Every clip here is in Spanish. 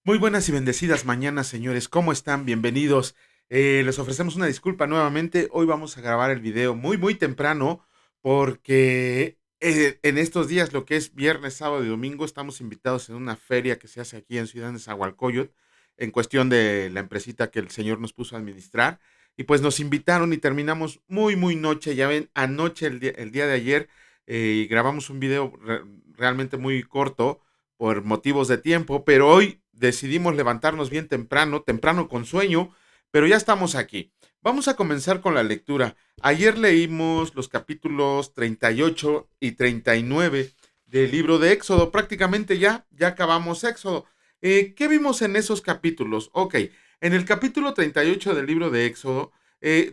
Muy buenas y bendecidas mañanas, señores. ¿Cómo están? Bienvenidos. Les ofrecemos una disculpa nuevamente. Hoy vamos a grabar el video muy temprano porque en estos días, lo que es viernes, sábado y domingo, estamos invitados en una feria que se hace aquí en Ciudad de Nezahualcóyotl en cuestión de la empresita que el señor nos puso a administrar. Y pues nos invitaron y terminamos muy noche. Ya ven, anoche, el día de ayer, grabamos un video realmente muy corto por motivos de tiempo, pero hoy decidimos levantarnos bien temprano con sueño, pero ya estamos aquí. Vamos a comenzar con la lectura. Ayer leímos los capítulos 38 y 39 del libro de Éxodo. Prácticamente ya acabamos Éxodo. ¿Qué vimos en esos capítulos? Ok, en el capítulo 38 del libro de Éxodo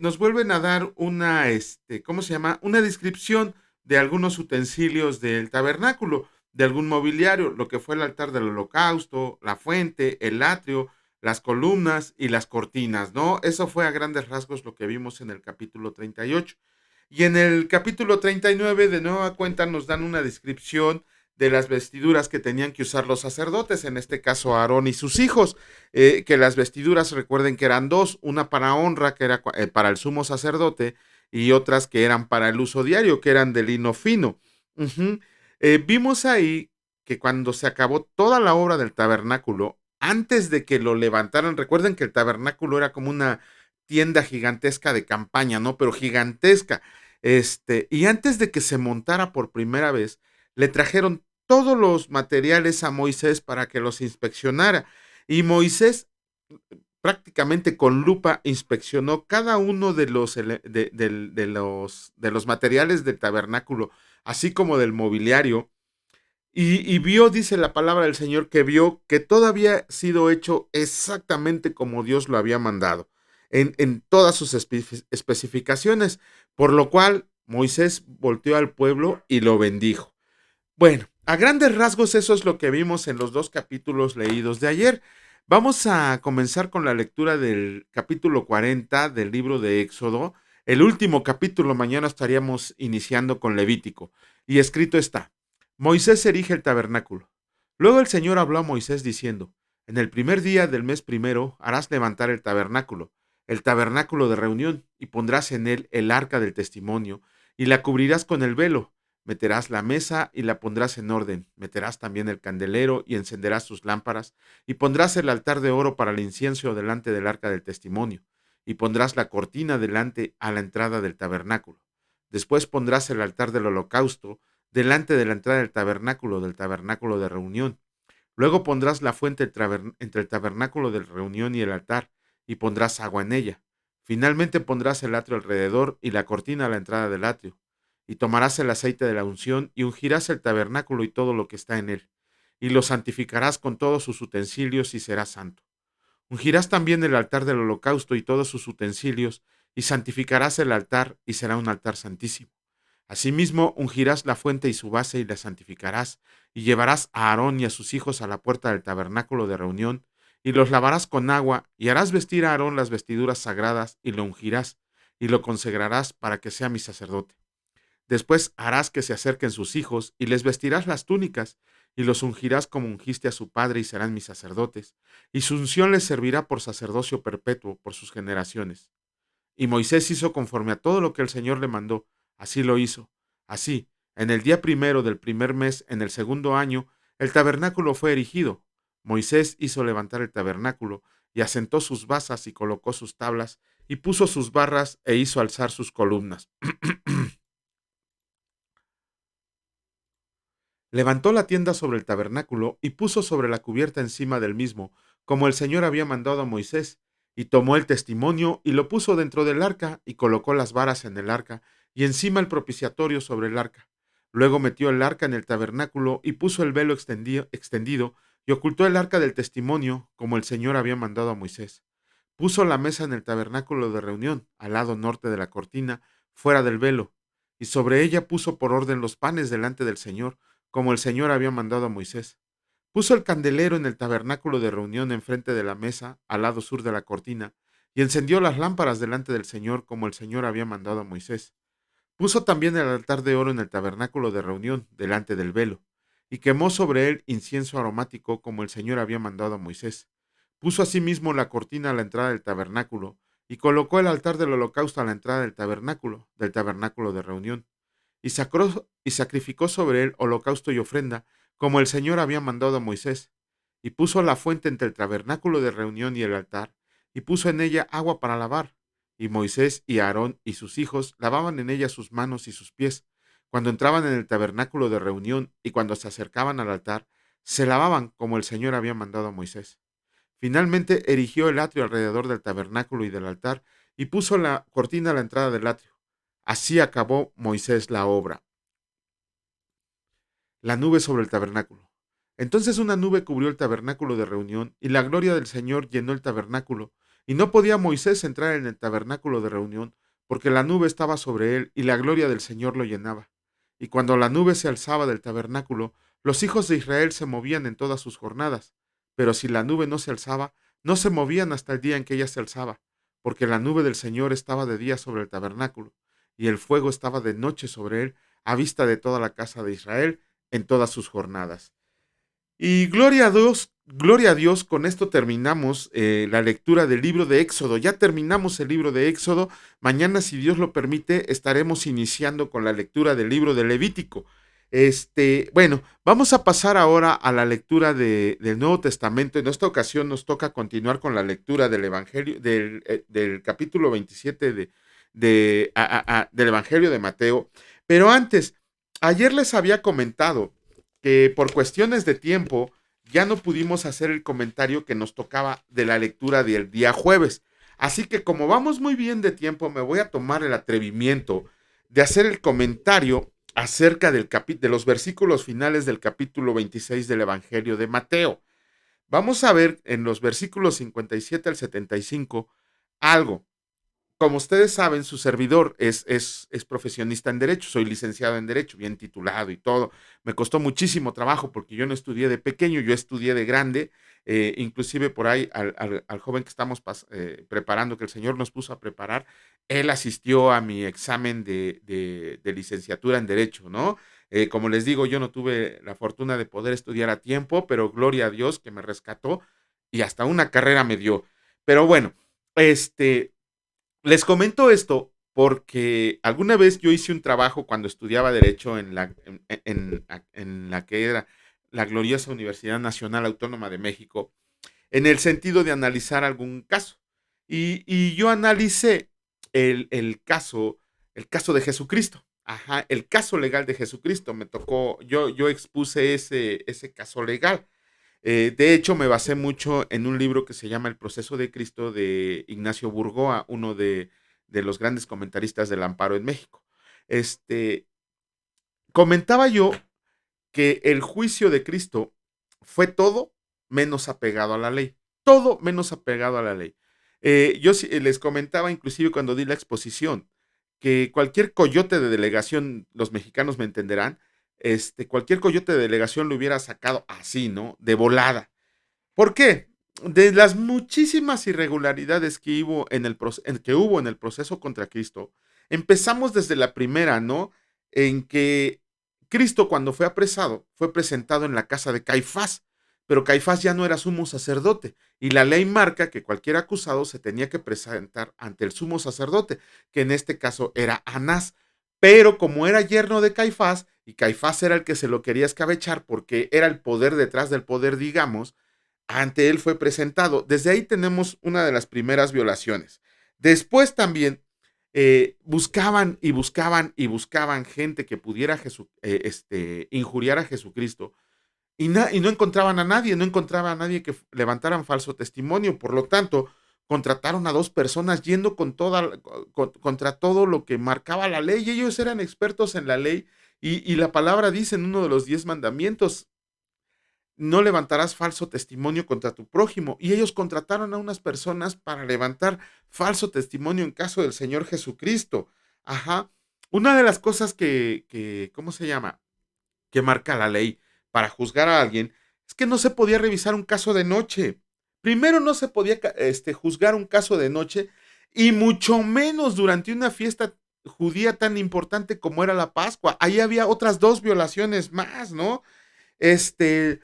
nos vuelven a dar ¿cómo se llama? Una descripción de algunos utensilios del tabernáculo, de algún mobiliario, lo que fue el altar del holocausto, la fuente, el atrio, las columnas y las cortinas, ¿no? Eso fue a grandes rasgos lo que vimos en el capítulo 38. Y en el capítulo 39, de nueva cuenta, nos dan una descripción de las vestiduras que tenían que usar los sacerdotes, en este caso Aarón y sus hijos, que las vestiduras, recuerden que eran dos, una para honra, que era para el sumo sacerdote, y otras que eran para el uso diario, que eran de lino fino. Uh-huh. Vimos ahí que cuando se acabó toda la obra del tabernáculo, antes de que lo levantaran, recuerden que el tabernáculo era como una tienda gigantesca de campaña, ¿no? Pero gigantesca. Y antes de que se montara por primera vez, le trajeron todos los materiales a Moisés para que los inspeccionara. Y Moisés prácticamente con lupa inspeccionó cada uno de los materiales del tabernáculo, así como del mobiliario, y vio, dice la palabra del Señor, que vio que todo había sido hecho exactamente como Dios lo había mandado, en todas sus especificaciones, por lo cual Moisés volteó al pueblo y lo bendijo. Bueno, a grandes rasgos eso es lo que vimos en los dos capítulos leídos de ayer. Vamos a comenzar con la lectura del capítulo 40 del libro de Éxodo. El último capítulo, mañana estaríamos iniciando con Levítico. Y escrito está: Moisés erige el tabernáculo. Luego el Señor habló a Moisés diciendo: En el primer día del mes primero harás levantar el tabernáculo de reunión, y pondrás en él el arca del testimonio, y la cubrirás con el velo. Meterás la mesa y la pondrás en orden. Meterás también el candelero y encenderás sus lámparas. Y pondrás el altar de oro para el incienso delante del arca del testimonio. Y pondrás la cortina delante a la entrada del tabernáculo. Después pondrás el altar del holocausto delante de la entrada del tabernáculo de reunión. Luego pondrás la fuente entre el tabernáculo de reunión y el altar, y pondrás agua en ella. Finalmente pondrás el atrio alrededor y la cortina a la entrada del atrio. Y tomarás el aceite de la unción y ungirás el tabernáculo y todo lo que está en él. Y lo santificarás con todos sus utensilios y será santo. Ungirás también el altar del holocausto y todos sus utensilios, y santificarás el altar y será un altar santísimo. Asimismo, ungirás la fuente y su base y la santificarás, y llevarás a Aarón y a sus hijos a la puerta del tabernáculo de reunión, y los lavarás con agua, y harás vestir a Aarón las vestiduras sagradas, y lo ungirás, y lo consagrarás para que sea mi sacerdote. Después harás que se acerquen sus hijos, y les vestirás las túnicas, y los ungirás como ungiste a su padre, y serán mis sacerdotes, y su unción les servirá por sacerdocio perpetuo por sus generaciones. Y Moisés hizo conforme a todo lo que el Señor le mandó, así lo hizo. Así, en el día primero del primer mes, en el segundo año, el tabernáculo fue erigido. Moisés hizo levantar el tabernáculo, y asentó sus basas, y colocó sus tablas, y puso sus barras, e hizo alzar sus columnas. Levantó la tienda sobre el tabernáculo y puso sobre la cubierta encima del mismo, como el Señor había mandado a Moisés, y tomó el testimonio y lo puso dentro del arca, y colocó las varas en el arca, y encima el propiciatorio sobre el arca. Luego metió el arca en el tabernáculo y puso el velo extendido, y ocultó el arca del testimonio, como el Señor había mandado a Moisés. Puso la mesa en el tabernáculo de reunión, al lado norte de la cortina, fuera del velo, y sobre ella puso por orden los panes delante del Señor, como el Señor había mandado a Moisés. Puso el candelero en el tabernáculo de reunión enfrente de la mesa, al lado sur de la cortina, y encendió las lámparas delante del Señor, como el Señor había mandado a Moisés. Puso también el altar de oro en el tabernáculo de reunión, delante del velo, y quemó sobre él incienso aromático como el Señor había mandado a Moisés. Puso asimismo la cortina a la entrada del tabernáculo y colocó el altar del holocausto a la entrada del tabernáculo de reunión, y sacrificó sobre él holocausto y ofrenda, como el Señor había mandado a Moisés, y puso la fuente entre el tabernáculo de reunión y el altar, y puso en ella agua para lavar, y Moisés y Aarón y sus hijos lavaban en ella sus manos y sus pies, cuando entraban en el tabernáculo de reunión y cuando se acercaban al altar, se lavaban como el Señor había mandado a Moisés. Finalmente erigió el atrio alrededor del tabernáculo y del altar y puso la cortina a la entrada del atrio. Así acabó Moisés la obra. La nube sobre el tabernáculo. Entonces una nube cubrió el tabernáculo de reunión, y la gloria del Señor llenó el tabernáculo, y no podía Moisés entrar en el tabernáculo de reunión, porque la nube estaba sobre él, y la gloria del Señor lo llenaba. Y cuando la nube se alzaba del tabernáculo, los hijos de Israel se movían en todas sus jornadas, pero si la nube no se alzaba, no se movían hasta el día en que ella se alzaba, porque la nube del Señor estaba de día sobre el tabernáculo, y el fuego estaba de noche sobre él, a vista de toda la casa de Israel, en todas sus jornadas. Y gloria a Dios, con esto terminamos la lectura del libro de Éxodo. Ya terminamos el libro de Éxodo. Mañana, si Dios lo permite, estaremos iniciando con la lectura del libro de Levítico. Bueno, vamos a pasar ahora a la lectura del Nuevo Testamento. En esta ocasión nos toca continuar con la lectura del Evangelio, del capítulo 27 del Evangelio de Mateo. Pero antes, ayer les había comentado que por cuestiones de tiempo ya no pudimos hacer el comentario que nos tocaba de la lectura del día jueves. Así que como vamos muy bien de tiempo, me voy a tomar el atrevimiento de hacer el comentario acerca de los versículos finales del capítulo 26 del Evangelio de Mateo. Vamos a ver en los versículos 57 al 75 algo. Como ustedes saben, su servidor es profesionista en Derecho, soy licenciado en Derecho, bien titulado y todo. Me costó muchísimo trabajo porque yo no estudié de pequeño, yo estudié de grande. Inclusive por ahí al joven que estamos preparando, que el Señor nos puso a preparar, él asistió a mi examen de licenciatura en Derecho, ¿no? Como les digo, yo no tuve la fortuna de poder estudiar a tiempo, pero gloria a Dios que me rescató y hasta una carrera me dio. Pero bueno, este... Les comento esto porque alguna vez yo hice un trabajo cuando estudiaba Derecho en la que era la gloriosa Universidad Nacional Autónoma de México, en el sentido de analizar algún caso. Y yo analicé el caso de Jesucristo. Ajá, el caso legal de Jesucristo. Me tocó, yo expuse ese caso legal. De hecho, me basé mucho en un libro que se llama El proceso de Cristo de Ignacio Burgoa, uno de los grandes comentaristas del amparo en México. Este, Comentaba yo que el juicio de Cristo fue todo menos apegado a la ley. Todo menos apegado a la ley. Yo les comentaba, inclusive cuando di la exposición, que cualquier coyote de delegación, los mexicanos me entenderán, cualquier coyote de delegación lo hubiera sacado así, ¿no? De volada. ¿Por qué? De las muchísimas irregularidades que hubo en el proceso contra Cristo, empezamos desde la primera, ¿no? En que Cristo, cuando fue apresado, fue presentado en la casa de Caifás, pero Caifás ya no era sumo sacerdote, y la ley marca que cualquier acusado se tenía que presentar ante el sumo sacerdote, que en este caso era Anás. Pero como era yerno de Caifás, y Caifás era el que se lo quería escabechar porque era el poder detrás del poder, digamos, ante él fue presentado. Desde ahí tenemos una de las primeras violaciones. Después también buscaban y buscaban y buscaban gente que pudiera injuriar a Jesucristo y no encontraban a nadie, no encontraban a nadie que levantaran falso testimonio. Por lo tanto, contrataron a dos personas yendo contra todo lo que marcaba la ley. Y ellos eran expertos en la ley y la palabra dice en uno de los 10 mandamientos: no levantarás falso testimonio contra tu prójimo. Y ellos contrataron a unas personas para levantar falso testimonio en caso del Señor Jesucristo. Ajá. Una de las cosas ¿cómo se llama? Que marca la ley para juzgar a alguien es que no se podía revisar un caso de noche. Primero, no se podía juzgar un caso de noche, y mucho menos durante una fiesta judía tan importante como era la Pascua. Ahí había otras dos violaciones más, ¿no? Este,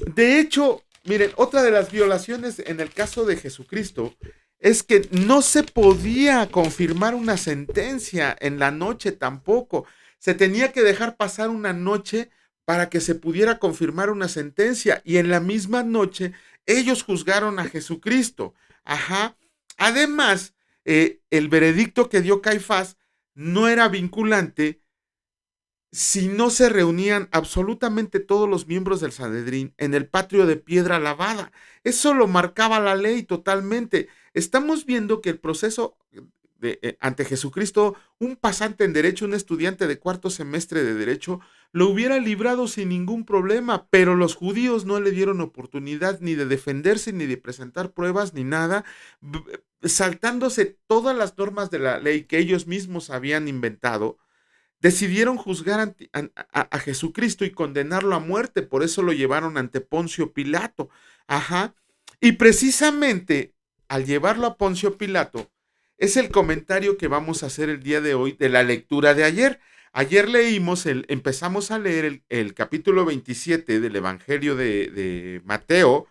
de hecho, miren, otra de las violaciones en el caso de Jesucristo es que no se podía confirmar una sentencia en la noche tampoco. Se tenía que dejar pasar una noche para que se pudiera confirmar una sentencia. Y en la misma noche ellos juzgaron a Jesucristo. Ajá. Además, el veredicto que dio Caifás no era vinculante si no se reunían absolutamente todos los miembros del Sanedrín en el patio de piedra lavada. Eso lo marcaba la ley totalmente. Estamos viendo que el proceso ante Jesucristo, un pasante en derecho, un estudiante de cuarto semestre de derecho, lo hubiera librado sin ningún problema, pero los judíos no le dieron oportunidad ni de defenderse, ni de presentar pruebas, ni nada, saltándose todas las normas de la ley que ellos mismos habían inventado. Decidieron juzgar a Jesucristo y condenarlo a muerte, por eso lo llevaron ante Poncio Pilato. Ajá. Y precisamente al llevarlo a Poncio Pilato, es el comentario que vamos a hacer el día de hoy de la lectura de ayer. Ayer empezamos a leer el capítulo 27 del Evangelio de Mateo,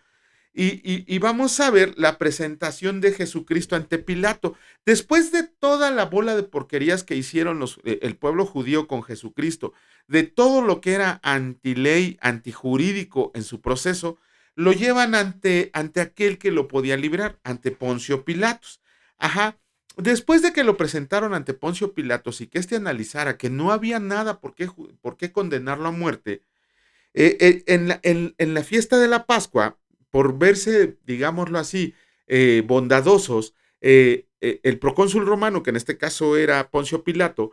y vamos a ver la presentación de Jesucristo ante Pilato. Después de toda la bola de porquerías que hicieron el pueblo judío con Jesucristo, de todo lo que era antiley, antijurídico en su proceso, lo llevan ante aquel que lo podía librar, ante Poncio Pilatos. Ajá. Después de que lo presentaron ante Poncio Pilatos y que éste analizara que no había nada por qué condenarlo a muerte, en la fiesta de la Pascua, por verse, digámoslo así, bondadosos, el procónsul romano, que en este caso era Poncio Pilato,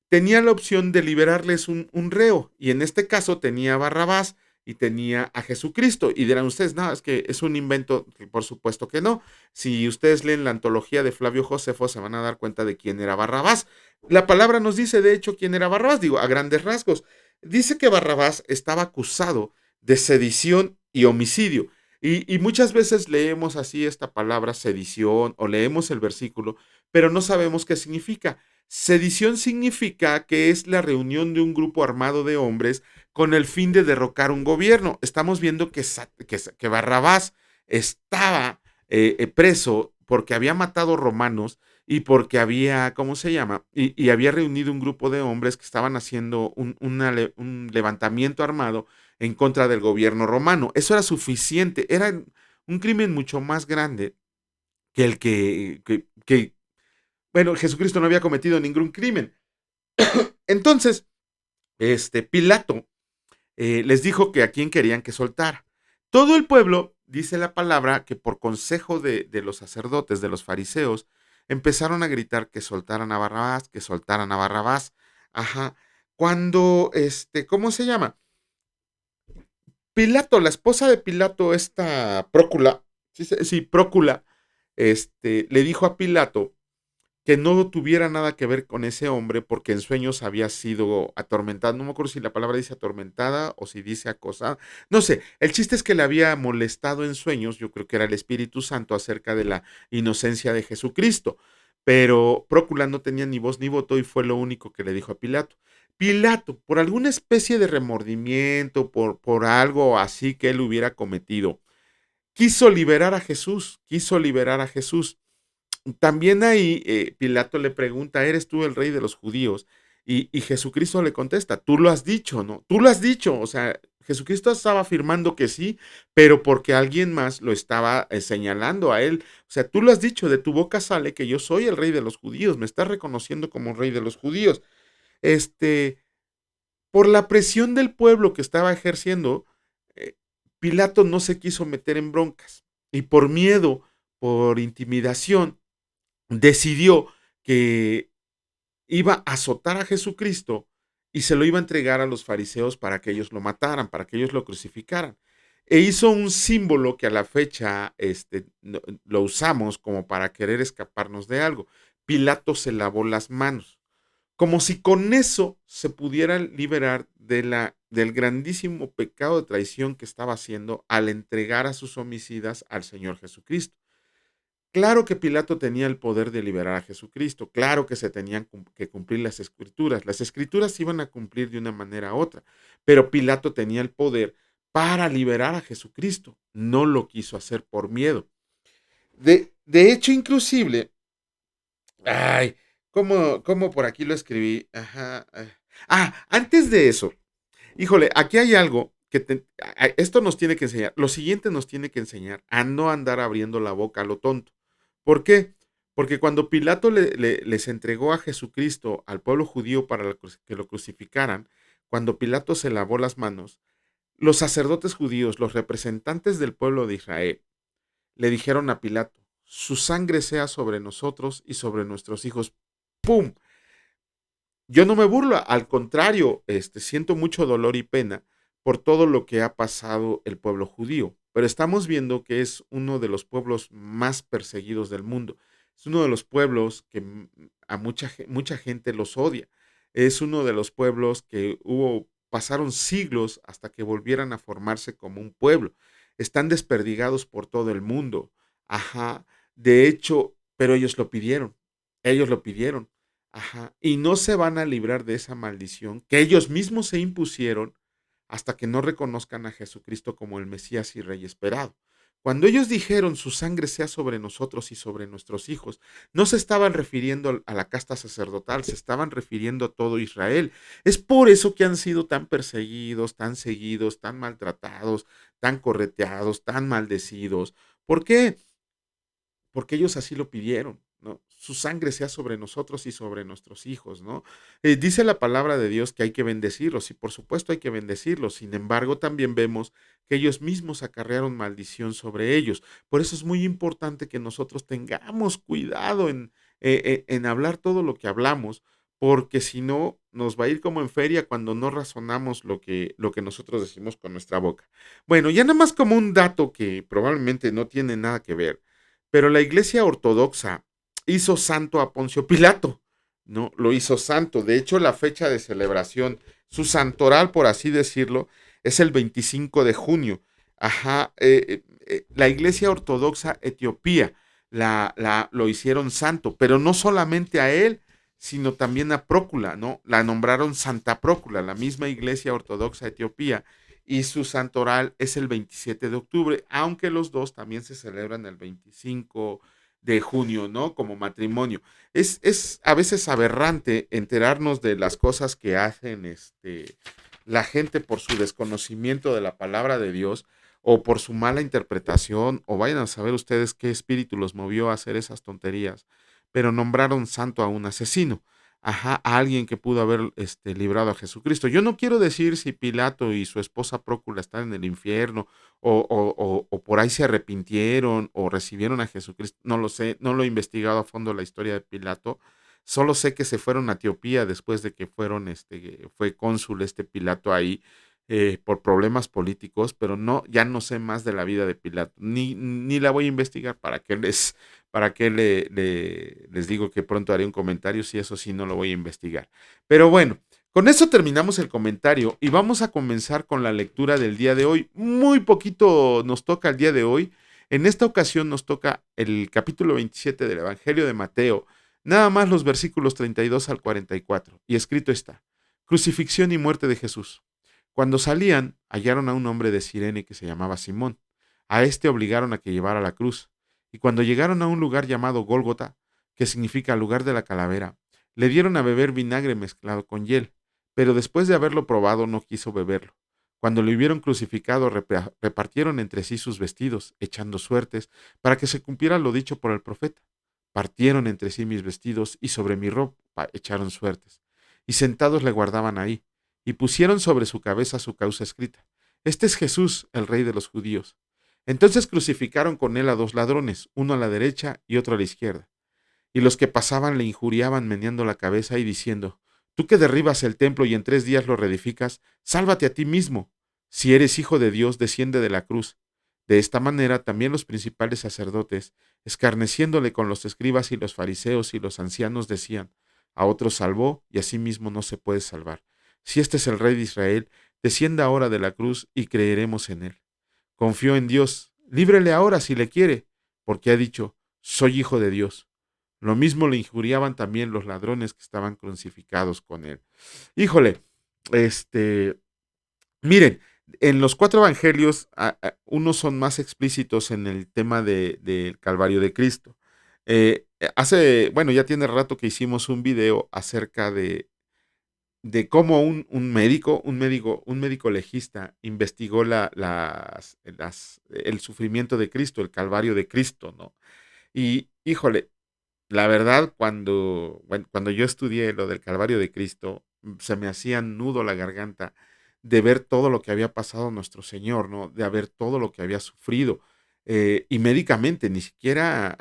tenía la opción de liberarles un reo, y en este caso tenía a Barrabás y tenía a Jesucristo. Y dirán ustedes, no, es que es un invento. Por supuesto que no. Si ustedes leen la antología de Flavio Josefo, se van a dar cuenta de quién era Barrabás. La palabra nos dice, de hecho, quién era Barrabás, digo, a grandes rasgos. Dice que Barrabás estaba acusado de sedición y homicidio. Y muchas veces leemos así esta palabra sedición o leemos el versículo, pero no sabemos qué significa. Sedición significa que es la reunión de un grupo armado de hombres con el fin de derrocar un gobierno. Estamos viendo que Barrabás estaba preso porque había matado romanos y porque había, ¿cómo se llama? Y había reunido un grupo de hombres que estaban haciendo un levantamiento armado en contra del gobierno romano. Eso era suficiente, era un crimen mucho más grande que el bueno, Jesucristo no había cometido ningún crimen. Entonces, Pilato les dijo que a quién querían que soltara. Todo el pueblo, dice la palabra, que por consejo de los sacerdotes, de los fariseos, empezaron a gritar que soltaran a Barrabás, que soltaran a Barrabás. Ajá. Cuando, ¿cómo se llama? Pilato, la esposa de Pilato, esta Prócula, sí, Prócula, le dijo a Pilato que no tuviera nada que ver con ese hombre porque en sueños había sido atormentada. No me acuerdo si la palabra dice atormentada o si dice acosada. No sé, el chiste es que le había molestado en sueños, yo creo que era el Espíritu Santo, acerca de la inocencia de Jesucristo. Pero Prócula no tenía ni voz ni voto y fue lo único que le dijo a Pilato. Pilato, por alguna especie de remordimiento, por algo así que él hubiera cometido, quiso liberar a Jesús, quiso liberar a Jesús. También ahí Pilato le pregunta, ¿eres tú el rey de los judíos? Y Jesucristo le contesta, tú lo has dicho, ¿no? Tú lo has dicho, o sea, Jesucristo estaba afirmando que sí, pero porque alguien más lo estaba señalando a él. O sea, tú lo has dicho, de tu boca sale que yo soy el rey de los judíos, me estás reconociendo como rey de los judíos. Este, por la presión del pueblo que estaba ejerciendo, eh, Pilato no se quiso meter en broncas y por miedo, por intimidación, decidió que iba a azotar a Jesucristo y se lo iba a entregar a los fariseos para que ellos lo mataran, para que ellos lo crucificaran. E hizo un símbolo que a la fecha lo usamos como para querer escaparnos de algo. Pilato se lavó las manos, como si con eso se pudiera liberar del grandísimo pecado de traición que estaba haciendo al entregar a sus homicidas al Señor Jesucristo. Claro que Pilato tenía el poder de liberar a Jesucristo, claro que se tenían que cumplir las escrituras se iban a cumplir de una manera u otra, pero Pilato tenía el poder para liberar a Jesucristo, no lo quiso hacer por miedo. De hecho, inclusive, ay, ¿cómo por aquí lo escribí? Ajá. Antes de eso, híjole, aquí hay algo que esto nos tiene que enseñar, lo siguiente nos tiene que enseñar a no andar abriendo la boca a lo tonto. ¿Por qué? Porque cuando Pilato les entregó a Jesucristo al pueblo judío para que lo crucificaran, cuando Pilato se lavó las manos, los sacerdotes judíos, los representantes del pueblo de Israel, le dijeron a Pilato, su sangre sea sobre nosotros y sobre nuestros hijos. ¡Pum! Yo no me burlo, al contrario, siento mucho dolor y pena por todo lo que ha pasado el pueblo judío, pero estamos viendo que es uno de los pueblos más perseguidos del mundo. Es uno de los pueblos que a mucha gente los odia. Es uno de los pueblos que pasaron siglos hasta que volvieran a formarse como un pueblo. Están desperdigados por todo el mundo. Ajá. De hecho, pero ellos lo pidieron. Ellos lo pidieron. Ajá. Y no se van a librar de esa maldición que ellos mismos se impusieron hasta que no reconozcan a Jesucristo como el Mesías y Rey esperado. Cuando ellos dijeron su sangre sea sobre nosotros y sobre nuestros hijos, no se estaban refiriendo a la casta sacerdotal, se estaban refiriendo a todo Israel. Es por eso que han sido tan perseguidos, tan seguidos, tan maltratados, tan correteados, tan maldecidos. ¿Por qué? Porque ellos así lo pidieron, ¿no? Su sangre sea sobre nosotros y sobre nuestros hijos, ¿no? Dice la palabra de Dios que hay que bendecirlos y por supuesto hay que bendecirlos. Sin embargo, también vemos que ellos mismos acarrearon maldición sobre ellos. Por eso es muy importante que nosotros tengamos cuidado en hablar todo lo que hablamos, porque si no, nos va a ir como en feria cuando no razonamos lo que nosotros decimos con nuestra boca. Bueno, ya nada más como un dato que probablemente no tiene nada que ver, pero la iglesia ortodoxa hizo santo a Poncio Pilato, ¿no? Lo hizo santo. De hecho, la fecha de celebración, su santoral, por así decirlo, es el 25 de junio. Ajá. La iglesia ortodoxa etiopía lo hicieron santo, pero no solamente a él, sino también a Prócula, ¿no? La nombraron Santa Prócula, la misma iglesia ortodoxa etiopía, y su santoral es el 27 de octubre, aunque los dos también se celebran el 25 de junio, ¿no? Como matrimonio. Es a veces aberrante enterarnos de las cosas que hacen la gente por su desconocimiento de la palabra de Dios o por su mala interpretación, o vayan a saber ustedes qué espíritu los movió a hacer esas tonterías, pero nombraron santo a un asesino. Ajá, a alguien que pudo haber librado a Jesucristo. Yo no quiero decir si Pilato y su esposa Prócula están en el infierno o por ahí se arrepintieron o recibieron a Jesucristo. No lo sé, no lo he investigado a fondo la historia de Pilato. Solo sé que se fueron a Etiopía después de que fue cónsul Pilato ahí por problemas políticos, pero no, ya no sé más de la vida de Pilato, ni la voy a investigar para que les digo que pronto haré un comentario, si eso sí no lo voy a investigar. Pero bueno, con eso terminamos el comentario y vamos a comenzar con la lectura del día de hoy. Muy poquito nos toca el día de hoy. En esta ocasión nos toca el capítulo 27 del Evangelio de Mateo, nada más los versículos 32 al 44. Y escrito está: Crucifixión y muerte de Jesús. Cuando salían, hallaron a un hombre de Cirene que se llamaba Simón. A este obligaron a que llevara la cruz. Y cuando llegaron a un lugar llamado Gólgota, que significa lugar de la calavera, le dieron a beber vinagre mezclado con hiel, pero después de haberlo probado no quiso beberlo. Cuando le hubieron crucificado, repartieron entre sí sus vestidos, echando suertes, para que se cumpliera lo dicho por el profeta. Partieron entre sí mis vestidos y sobre mi ropa echaron suertes. Y sentados le guardaban ahí, y pusieron sobre su cabeza su causa escrita: Este es Jesús, el Rey de los judíos. Entonces crucificaron con él a dos ladrones, uno a la derecha y otro a la izquierda. Y los que pasaban le injuriaban meneando la cabeza y diciendo: Tú que derribas el templo y en 3 días lo reedificas, sálvate a ti mismo. Si eres hijo de Dios, desciende de la cruz. De esta manera también los principales sacerdotes, escarneciéndole con los escribas y los fariseos y los ancianos, decían: A otros salvó y a sí mismo no se puede salvar. Si este es el Rey de Israel, descienda ahora de la cruz y creeremos en él. Confió en Dios, líbrele ahora si le quiere, porque ha dicho: soy hijo de Dios. Lo mismo le injuriaban también los ladrones que estaban crucificados con él. Híjole, este, miren, en los cuatro evangelios, unos son más explícitos en el tema del Calvario de Cristo. Bueno, ya tiene rato que hicimos un video acerca de cómo un médico legista investigó el sufrimiento de Cristo, el Calvario de Cristo, ¿no? Y híjole, la verdad, cuando yo estudié lo del Calvario de Cristo, se me hacía nudo la garganta de ver todo lo que había pasado nuestro Señor, ¿no? De ver todo lo que había sufrido. Y médicamente, ni siquiera,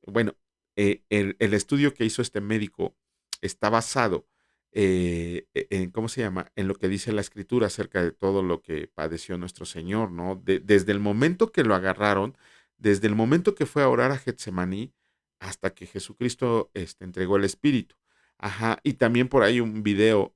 bueno, el estudio que hizo este médico está basado en, ¿cómo se llama? En lo que dice la Escritura acerca de todo lo que padeció nuestro Señor, ¿no? Desde el momento que lo agarraron, desde el momento que fue a orar a Getsemaní, hasta que Jesucristo entregó el Espíritu. Ajá, y también por ahí un video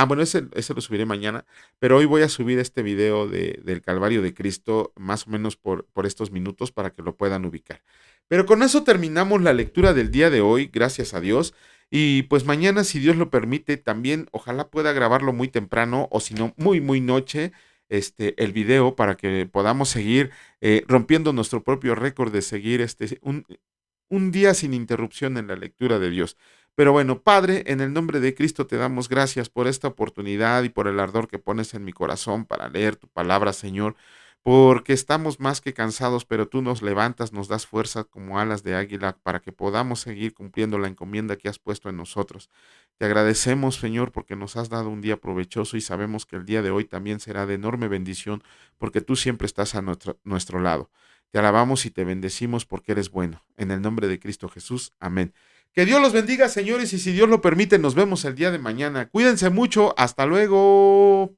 bueno, ese lo subiré mañana, pero hoy voy a subir este video del Calvario de Cristo, más o menos por estos minutos, para que lo puedan ubicar. Pero con eso terminamos la lectura del día de hoy, gracias a Dios. Y pues mañana, si Dios lo permite, también ojalá pueda grabarlo muy temprano, o si no, muy, muy noche, el video, para que podamos seguir rompiendo nuestro propio récord de seguir un día sin interrupción en la lectura de Dios. Pero bueno, Padre, en el nombre de Cristo te damos gracias por esta oportunidad y por el ardor que pones en mi corazón para leer tu palabra, Señor, porque estamos más que cansados, pero tú nos levantas, nos das fuerza como alas de águila para que podamos seguir cumpliendo la encomienda que has puesto en nosotros. Te agradecemos, Señor, porque nos has dado un día provechoso y sabemos que el día de hoy también será de enorme bendición, porque tú siempre estás a nuestro lado. Te alabamos y te bendecimos porque eres bueno. En el nombre de Cristo Jesús. Amén. Que Dios los bendiga, señores, y si Dios lo permite, nos vemos el día de mañana. Cuídense mucho. Hasta luego.